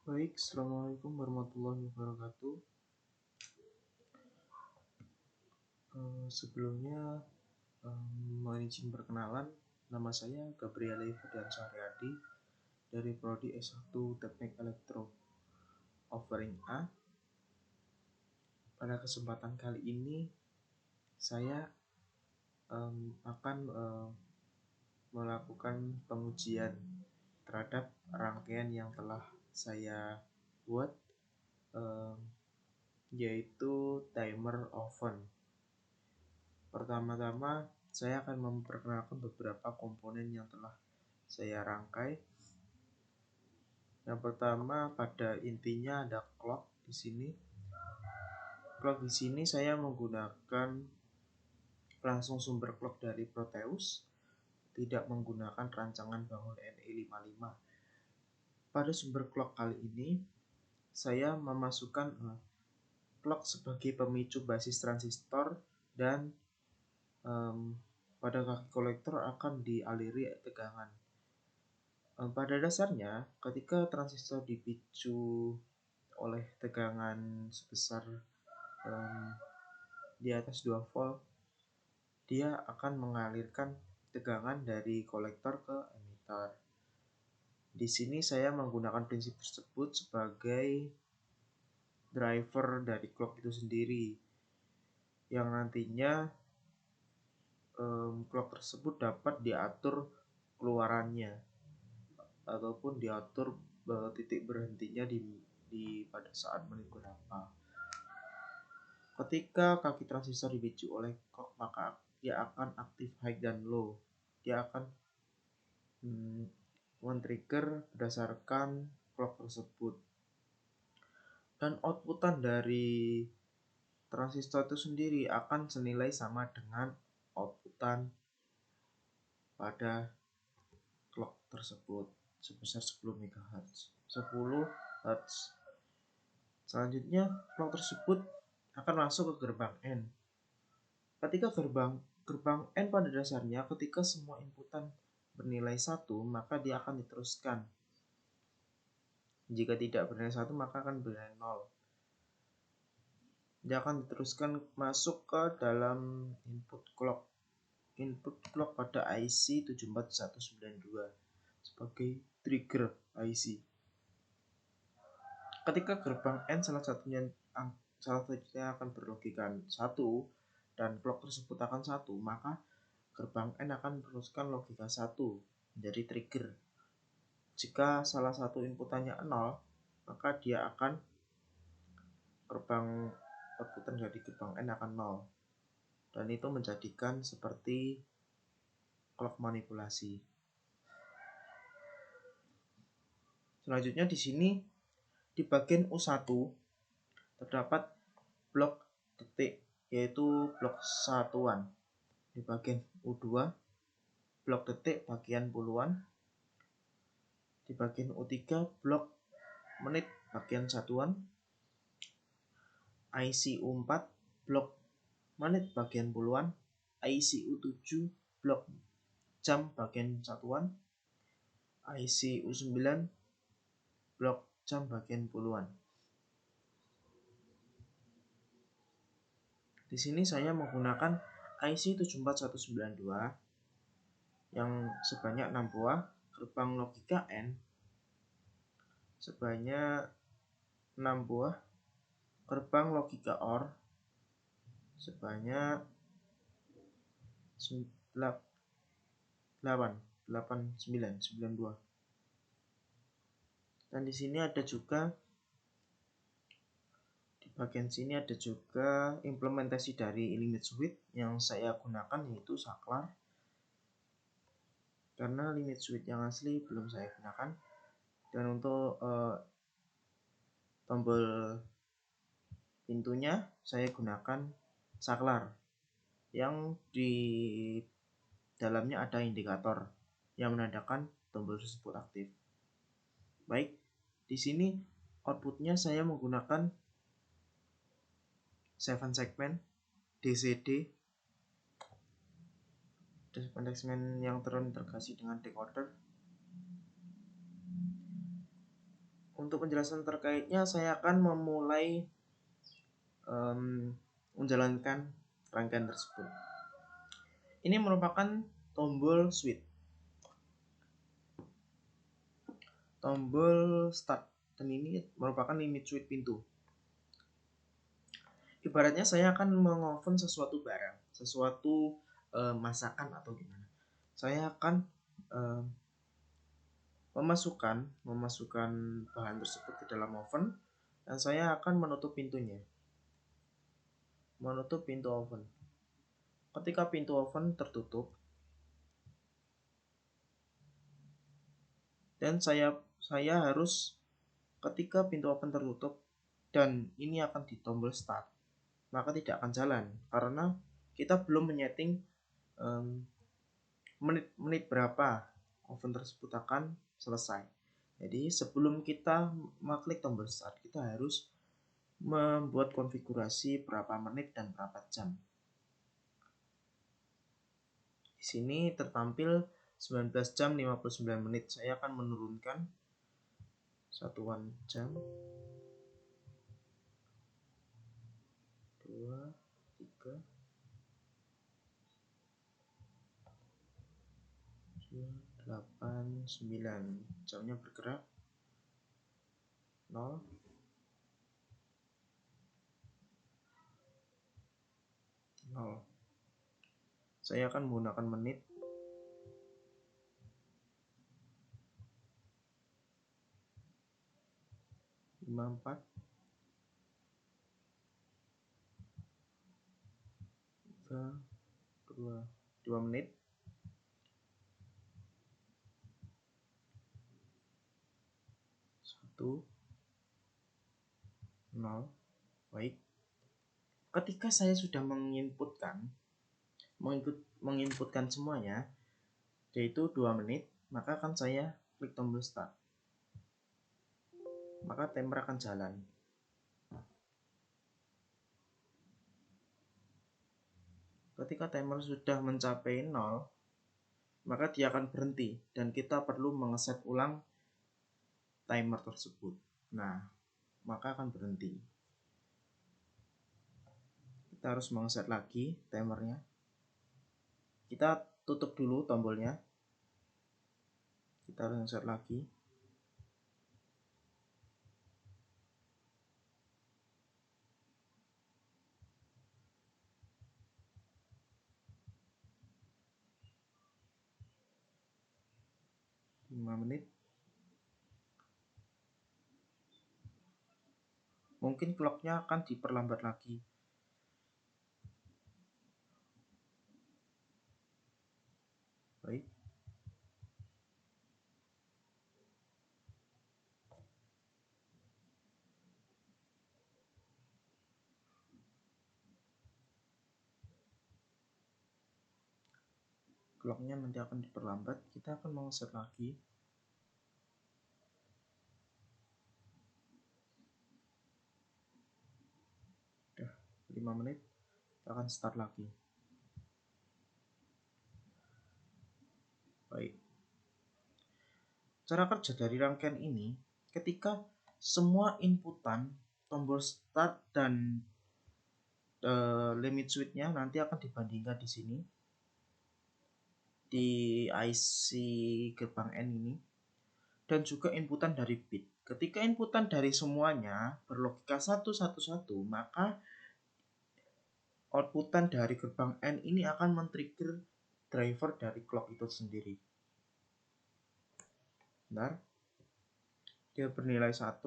Baik, Assalamualaikum warahmatullahi wabarakatuh. Sebelumnya, mohon izin perkenalan. Nama saya Gabriel Ferdian Suharyadi dari Prodi S1 Teknik Elektro Offering A. Pada kesempatan kali ini, saya akan melakukan pengujian terhadap rangkaian yang telah saya buat, yaitu timer oven. Pertama-tama, saya akan memperkenalkan beberapa komponen yang telah saya rangkai. Yang pertama, pada intinya ada clock di sini. Clock di sini saya menggunakan langsung sumber clock dari Proteus, tidak menggunakan rancangan bangun NE55. Pada sumber clock kali ini, saya memasukkan clock sebagai pemicu basis transistor dan pada kaki kolektor akan dialiri tegangan. Pada dasarnya, ketika transistor dipicu oleh tegangan sebesar di atas 2 volt, dia akan mengalirkan tegangan dari kolektor ke emitter. Di sini saya menggunakan prinsip tersebut sebagai driver dari clock itu sendiri, yang nantinya clock tersebut dapat diatur keluarannya ataupun diatur titik berhentinya di pada saat menit berapa. Ketika kaki transistor dipicu oleh clock, maka dia akan aktif high dan low. Dia akan men-trigger berdasarkan clock tersebut. Dan outputan dari transistor itu sendiri akan senilai sama dengan outputan pada clock tersebut sebesar 10 MHz. 10 Hz. Selanjutnya, clock tersebut akan masuk ke gerbang N. Ketika gerbang N pada dasarnya, ketika semua inputan bernilai 1, maka dia akan diteruskan. Jika tidak bernilai 1, maka akan bernilai 0. Dia akan diteruskan masuk ke dalam input clock pada IC 74192 sebagai trigger IC. Ketika gerbang N salah satunya akan berlogika 1 dan clock tersebut akan 1, maka gerbang N akan meneruskan logika 1 menjadi trigger. Jika salah satu inputannya 0, maka dia akan outputan dari gerbang N akan 0. Dan itu menjadikan seperti clock manipulasi. Selanjutnya di sini di bagian U1 terdapat blok detik, yaitu blok satuan. Di bagian U2 blok detik bagian puluhan. Di bagian U3 blok menit bagian satuan. IC U4 blok menit bagian puluhan. IC U7 blok jam bagian satuan. IC U9 blok jam bagian puluhan. Di sini saya menggunakan IC 74192 yang sebanyak 6 buah, gerbang logika N sebanyak 6 buah, gerbang logika OR sebanyak 9 buah. Dan di sini ada juga di bagian sini ada juga implementasi dari limit switch yang saya gunakan, yaitu saklar. Karena limit switch yang asli belum saya gunakan. Dan untuk tombol pintunya saya gunakan saklar yang di dalamnya ada indikator yang menandakan tombol tersebut aktif. Baik, di sini outputnya saya menggunakan 7 segmen DCD, segmen yang terintegrasi dengan decoder. Untuk penjelasan terkaitnya, saya akan memulai menjalankan rangkaian tersebut. Ini merupakan tombol switch, tombol start, dan ini merupakan limit switch pintu. Ibaratnya saya akan mengoven sesuatu barang, sesuatu masakan atau gimana. Saya akan memasukkan bahan tersebut ke dalam oven, dan saya akan menutup pintunya, menutup pintu oven. Ketika pintu oven tertutup, dan saya harus, ketika pintu oven tertutup dan ini akan ditombol start, maka tidak akan jalan karena kita belum menyeting menit berapa oven tersebut akan selesai. Jadi sebelum kita mengklik tombol start, kita harus membuat konfigurasi berapa menit dan berapa jam. Di sini tertampil 19 jam 59 menit. Saya akan menurunkan satuan jam, 2, 3, 8, 9. Jamnya bergerak 0, 0. Saya akan menggunakan menit. 54, 3, 2 menit. 1, 0. Baik. Ketika saya sudah menginputkan semuanya, yaitu 2 menit, maka akan saya klik tombol start. Maka timer akan jalan. Ketika timer sudah mencapai 0, maka dia akan berhenti dan kita perlu mengeset ulang timer tersebut. Nah, maka akan berhenti. Kita harus mengeset lagi timernya. Kita tutup dulu tombolnya. Kita harus mengeset lagi. Menit. Mungkin clocknya akan diperlambat lagi. Baik. Clocknya nanti akan diperlambat. Kita akan mengeset lagi. 5 menit, kita akan start lagi. Baik. Cara kerja dari rangkaian ini, ketika semua inputan tombol start dan limit switch-nya nanti akan dibandingkan di sini di IC gerbang N ini, dan juga inputan dari bit. Ketika inputan dari semuanya berlogika 111, maka outputan dari gerbang N ini akan men-trigger driver dari clock itu sendiri. Bentar. Dia bernilai 1,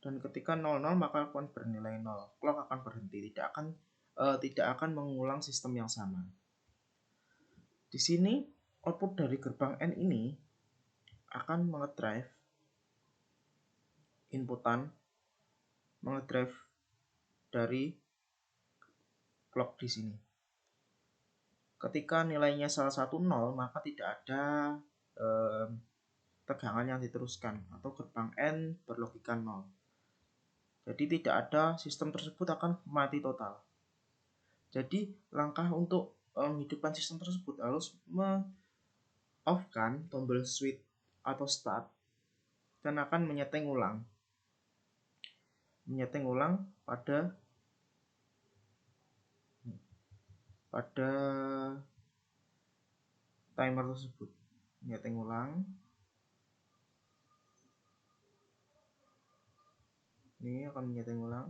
dan ketika 00 maka akan bernilai 0. Clock akan berhenti, tidak akan mengulang sistem yang sama. Di sini output dari gerbang N ini akan mengedrive inputan, mengedrive dari clock di sini. Ketika nilainya salah satu 0, maka tidak ada tegangan yang diteruskan atau gerbang N berlogika 0. Jadi tidak ada, sistem tersebut akan mati total. Jadi langkah untuk menghidupkan sistem tersebut harus off-kan tombol switch atau start dan akan menyeting ulang pada timer tersebut. Menyeting ulang. Ini akan menyeting ulang.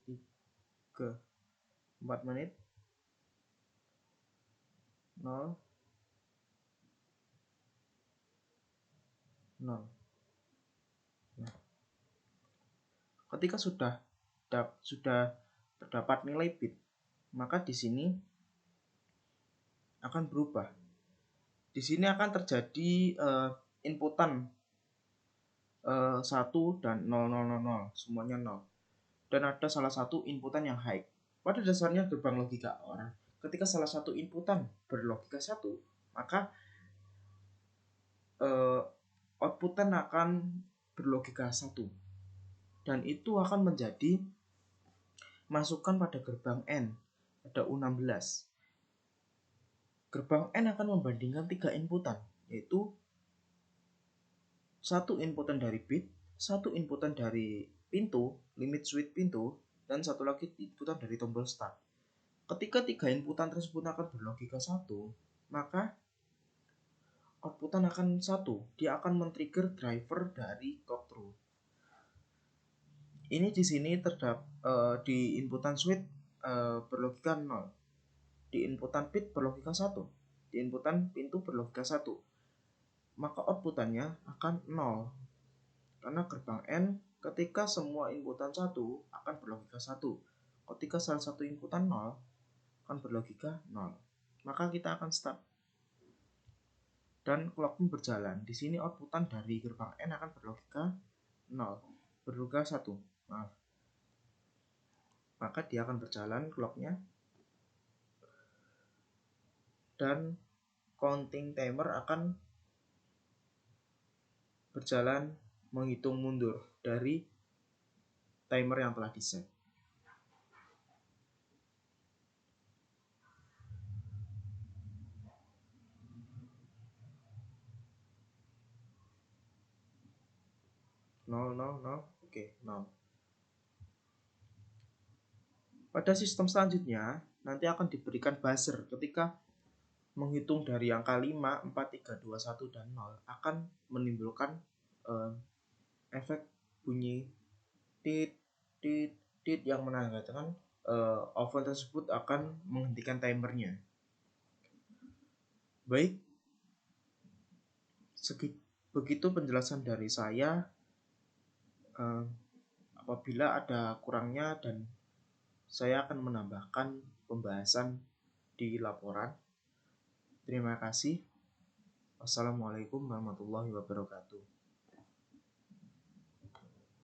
Tiga 4 menit 0 0. Nah, ketika sudah terdapat nilai bit, maka di sini akan berubah. Di sini akan terjadi inputan 1 dan 0000, semuanya 0. Dan ada salah satu inputan yang high. Pada dasarnya gerbang logika orang, ketika salah satu inputan berlogika 1, maka outputan akan berlogika 1. Dan itu akan menjadi masukan pada gerbang N, ada U16. Gerbang N akan membandingkan 3 inputan, yaitu 1 inputan dari bit, 1 inputan dari pintu, limit switch pintu, dan 1 lagi inputan dari tombol start. Ketika 3 inputan tersebut akan berlogika 1, maka outputan akan 1. Dia akan men-trigger driver dari clock true. Ini di sini di inputan switch berlogika 0. Di inputan bit berlogika 1. Di inputan pintu berlogika 1. Maka outputannya akan 0. Karena gerbang N ketika semua inputan 1 akan berlogika 1. Ketika salah satu inputan 0 akan berlogika 0. Maka kita akan start. Dan clock pun berjalan. Di sini outputan dari gerbang N akan berlogika 0. Berlogika 1. Maaf. Maka dia akan berjalan clocknya. Dan counting timer akan berjalan menghitung mundur dari timer yang telah di-set. Oke, 0. Pada sistem selanjutnya nanti akan diberikan buzzer ketika menghitung dari angka 5, 4, 3, 2, 1, dan 0 akan menimbulkan efek bunyi tit tit tit yang menandakan oven tersebut akan menghentikan timernya. Baik, begitu penjelasan dari saya. Apabila ada kurangnya dan saya akan menambahkan pembahasan di laporan. Terima kasih. Wassalamualaikum warahmatullahi wabarakatuh.